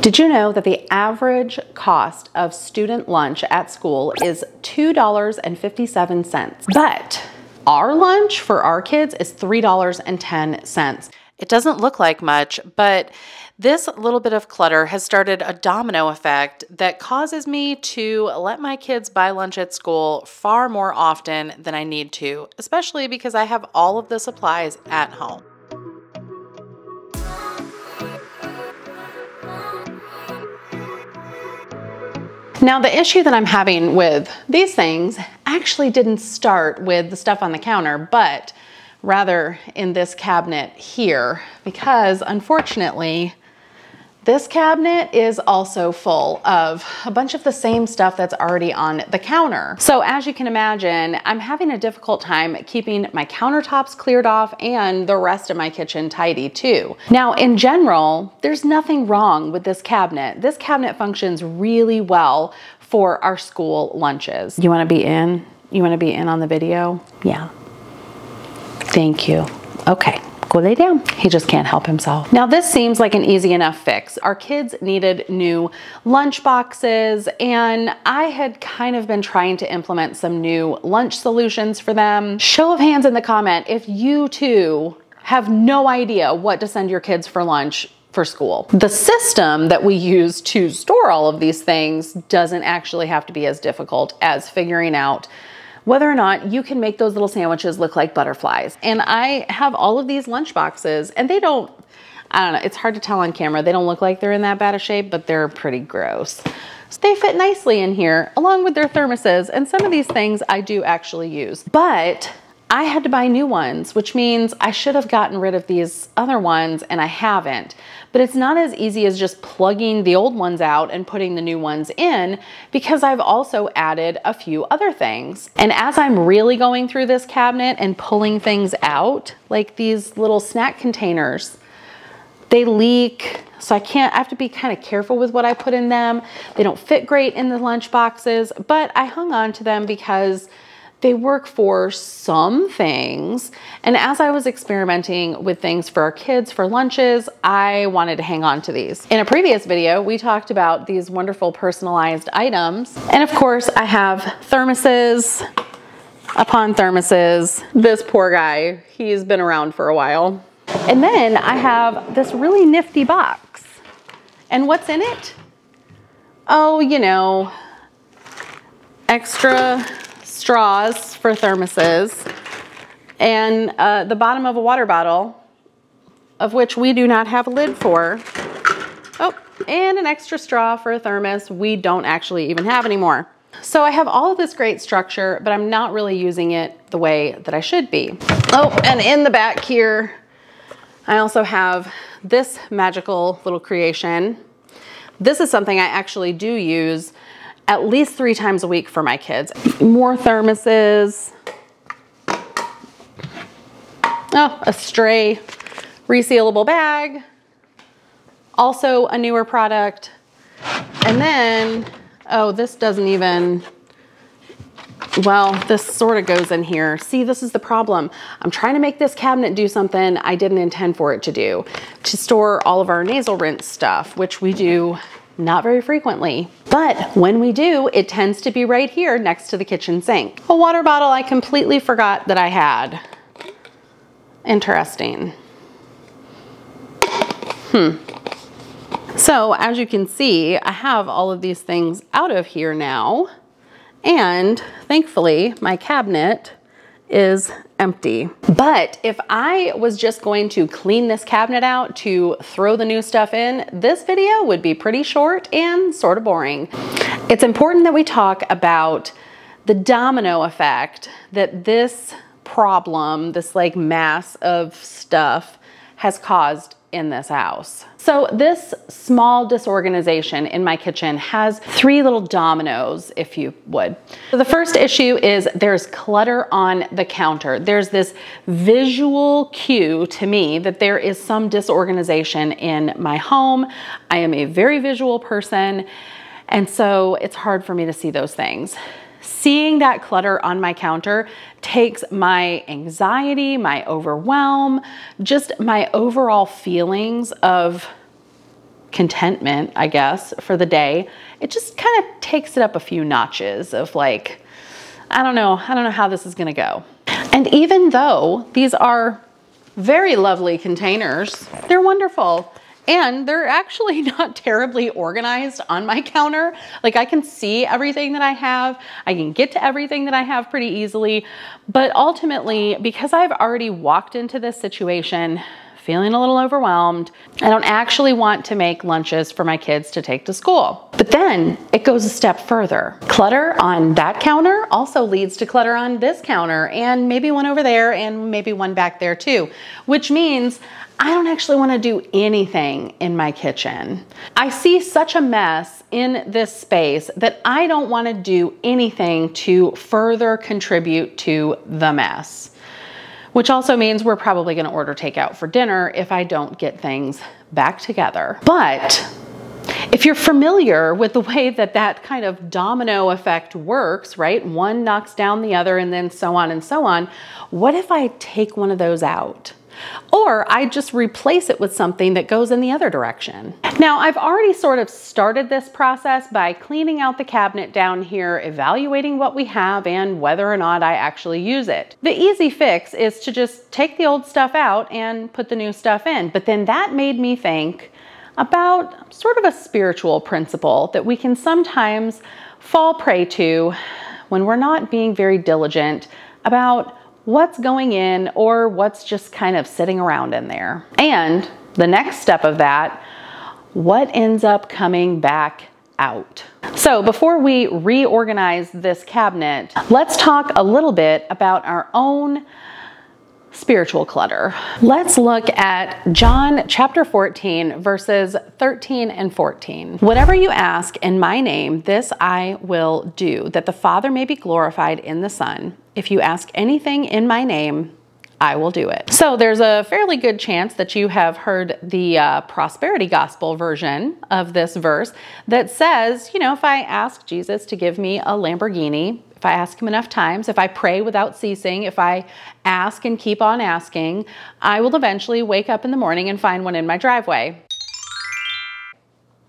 Did you know that the average cost of student lunch at school is $2.57? But our lunch for our kids is $3.10. It doesn't look like much, but this little bit of clutter has started a domino effect that causes me to let my kids buy lunch at school far more often than I need to, especially because I have all of the supplies at home. Now, the issue that I'm having with these things actually didn't start with the stuff on the counter, but rather in this cabinet here, because unfortunately, this cabinet is also full of a bunch of the same stuff that's already on the counter. So as you can imagine, I'm having a difficult time keeping my countertops cleared off and the rest of my kitchen tidy too. Now, in general, there's nothing wrong with this cabinet. This cabinet functions really well for our school lunches. You wanna be in? You wanna be in on the video? Yeah. Thank you. Okay. Go lay down. He just can't help himself. Now this seems like an easy enough fix. Our kids needed new lunch boxes and I had kind of been trying to implement some new lunch solutions for them. Show of hands in the comment if you too have no idea what to send your kids for lunch for school. The system that we use to store all of these things doesn't actually have to be as difficult as figuring out whether or not you can make those little sandwiches look like butterflies. And I have all of these lunch boxes and they don't, I don't know, it's hard to tell on camera. They don't look like they're in that bad of shape, but they're pretty gross. So they fit nicely in here along with their thermoses. And some of these things I do actually use, but I had to buy new ones, which means I should have gotten rid of these other ones and I haven't. But it's not as easy as just plugging the old ones out and putting the new ones in because I've also added a few other things. And as I'm really going through this cabinet and pulling things out, like these little snack containers, they leak. So I have to be kind of careful with what I put in them. They don't fit great in the lunch boxes, but I hung on to them because they work for some things. And as I was experimenting with things for our kids for lunches, I wanted to hang on to these. In a previous video, we talked about these wonderful personalized items. And of course, I have thermoses upon thermoses. This poor guy, he's been around for a while. And then I have this really nifty box. And what's in it? Oh, you know, extra straws for thermoses and the bottom of a water bottle, of which we do not have a lid for. Oh, and an extra straw for a thermos we don't actually even have anymore. So I have all of this great structure, but I'm not really using it the way that I should be. Oh, and in the back here, I also have this magical little creation. This is something I actually do use at least 3 times a week for my kids. More thermoses. Oh, a stray resealable bag. Also a newer product. And then, oh, this doesn't even, well, this sort of goes in here. See, this is the problem. I'm trying to make this cabinet do something I didn't intend for it to do, to store all of our nasal rinse stuff, which we do not very frequently. But when we do, it tends to be right here next to the kitchen sink. A water bottle I completely forgot that I had. Interesting. So as you can see, I have all of these things out of here now. And thankfully, my cabinet is empty. But if I was just going to clean this cabinet out to throw the new stuff in, this video would be pretty short and sort of boring. It's important that we talk about the domino effect that this problem, this like mass of stuff, has caused in this house. So this small disorganization in my kitchen has 3 little dominoes, if you would. So the first issue is there's clutter on the counter. There's this visual cue to me that there is some disorganization in my home. I am a very visual person, and so it's hard for me to see those things. Seeing that clutter on my counter takes my anxiety, my overwhelm, just my overall feelings of contentment, I guess, for the day, it just kind of takes it up a few notches of like, I don't know how this is gonna go. And even though these are very lovely containers, they're wonderful. And they're actually not terribly organized on my counter. Like I can see everything that I have. I can get to everything that I have pretty easily. But ultimately, because I've already walked into this situation feeling a little overwhelmed, I don't actually want to make lunches for my kids to take to school. But then it goes a step further. Clutter on that counter also leads to clutter on this counter, and maybe one over there, and maybe one back there too, which means I don't actually want to do anything in my kitchen. I see such a mess in this space that I don't want to do anything to further contribute to the mess, which also means we're probably going to order takeout for dinner if I don't get things back together. But if you're familiar with the way that that kind of domino effect works, right? One knocks down the other and then so on and so on. What if I take one of those out? Or I just replace it with something that goes in the other direction. Now, I've already sort of started this process by cleaning out the cabinet down here, evaluating what we have and whether or not I actually use it. The easy fix is to just take the old stuff out and put the new stuff in. But then that made me think about sort of a spiritual principle that we can sometimes fall prey to when we're not being very diligent about what's going in or what's just kind of sitting around in there. And the next step of that, what ends up coming back out. So before we reorganize this cabinet, let's talk a little bit about our own spiritual clutter. Let's look at John chapter 14, verses 13 and 14. Whatever you ask in my name, this I will do, that the Father may be glorified in the Son. If you ask anything in my name, I will do it. So there's a fairly good chance that you have heard the prosperity gospel version of this verse that says, you know, if I ask Jesus to give me a Lamborghini, if I ask him enough times, if I pray without ceasing, if I ask and keep on asking, I will eventually wake up in the morning and find one in my driveway.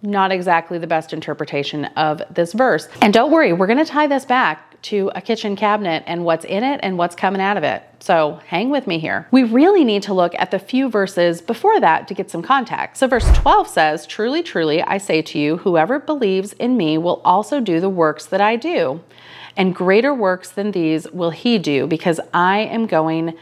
Not exactly the best interpretation of this verse. And don't worry, we're going to tie this back to a kitchen cabinet and what's in it and what's coming out of it. So hang with me here. We really need to look at the few verses before that to get some context. So verse 12 says, "Truly, truly, I say to you, whoever believes in me will also do the works that I do. And greater works than these will he do, because I am going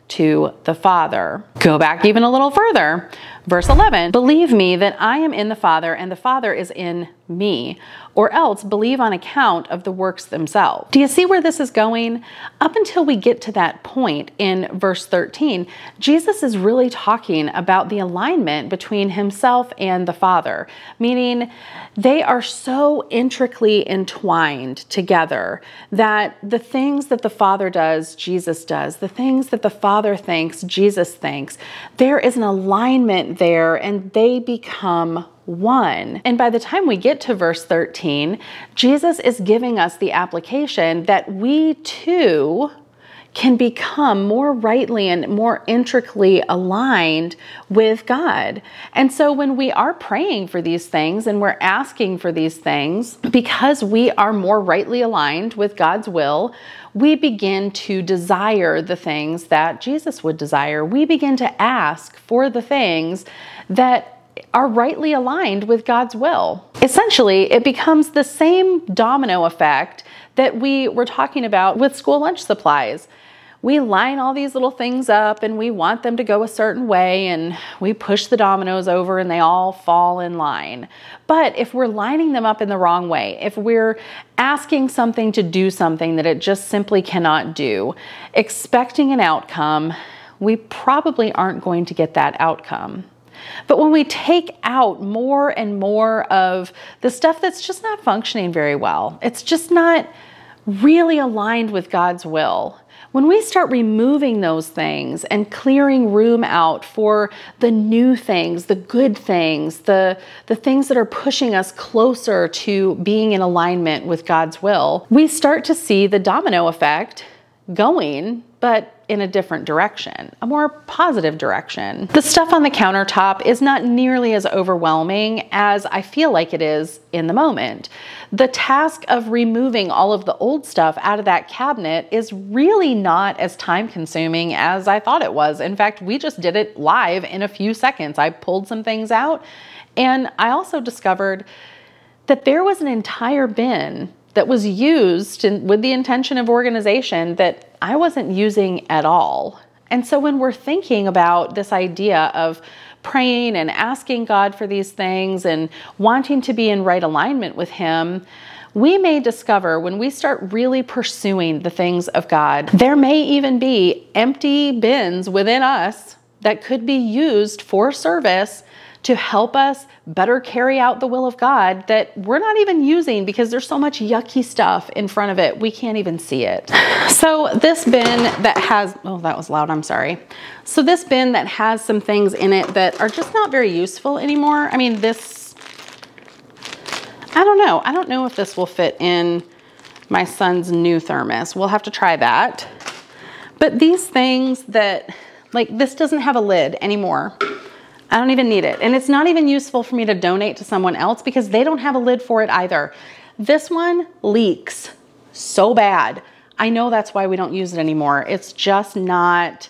to the Father." Go back even a little further. Verse 11, "Believe me that I am in the Father and the Father is in me, or else believe on account of the works themselves." Do you see where this is going? Up until we get to that point in verse 13, Jesus is really talking about the alignment between himself and the Father, meaning they are so intricately entwined together that the things that the Father does, Jesus does. The things that the Father thinks, Jesus thinks. There is an alignment there, and they become one. And by the time we get to verse 13, Jesus is giving us the application that we too can become more rightly and more intricately aligned with God. And so when we are praying for these things and we're asking for these things, because we are more rightly aligned with God's will, we begin to desire the things that Jesus would desire. We begin to ask for the things that are rightly aligned with God's will. Essentially, it becomes the same domino effect that we were talking about with school lunch supplies. We line all these little things up and we want them to go a certain way, and we push the dominoes over and they all fall in line. But if we're lining them up in the wrong way, if we're asking something to do something that it just simply cannot do, expecting an outcome, we probably aren't going to get that outcome. But when we take out more and more of the stuff that's just not functioning very well, it's just not really aligned with God's will. When we start removing those things and clearing room out for the new things, the good things, the things that are pushing us closer to being in alignment with God's will, we start to see the domino effect going, but in a different direction, a more positive direction. The stuff on the countertop is not nearly as overwhelming as I feel like it is in the moment. The task of removing all of the old stuff out of that cabinet is really not as time consuming as I thought it was. In fact, we just did it live in a few seconds. I pulled some things out, and I also discovered that there was an entire bin that was used with the intention of organization that I wasn't using at all. And so when we're thinking about this idea of praying and asking God for these things and wanting to be in right alignment with Him, we may discover when we start really pursuing the things of God, there may even be empty bins within us that could be used for service to help us better carry out the will of God that we're not even using because there's so much yucky stuff in front of it, we can't even see it. So this bin that has, oh, that was loud, I'm sorry. So this bin that has some things in it that are just not very useful anymore. I mean, this, I don't know. I don't know if this will fit in my son's new thermos. We'll have to try that. But these things that, like, this doesn't have a lid anymore. I don't even need it. And it's not even useful for me to donate to someone else because they don't have a lid for it either. This one leaks so bad. I know that's why we don't use it anymore. It's just not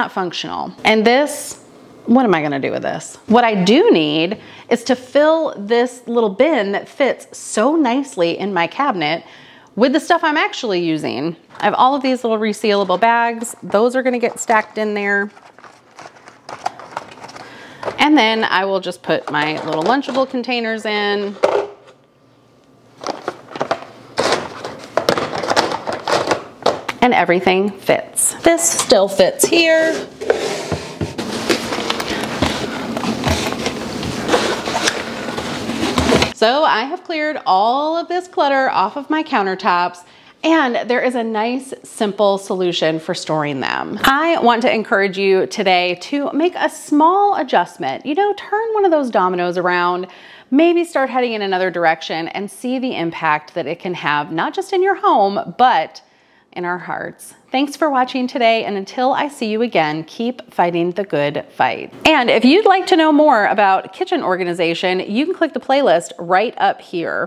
functional. And this, what am I gonna do with this? What I do need is to fill this little bin that fits so nicely in my cabinet with the stuff I'm actually using. I have all of these little resealable bags. Those are gonna get stacked in there. And then I will just put my little Lunchable containers in. And everything fits. This still fits here. So I have cleared all of this clutter off of my countertops, and there is a nice, simple solution for storing them. I want to encourage you today to make a small adjustment. You know, turn one of those dominoes around, maybe start heading in another direction and see the impact that it can have, not just in your home, but in our hearts. Thanks for watching today, and until I see you again, keep fighting the good fight. And if you'd like to know more about kitchen organization, you can click the playlist right up here.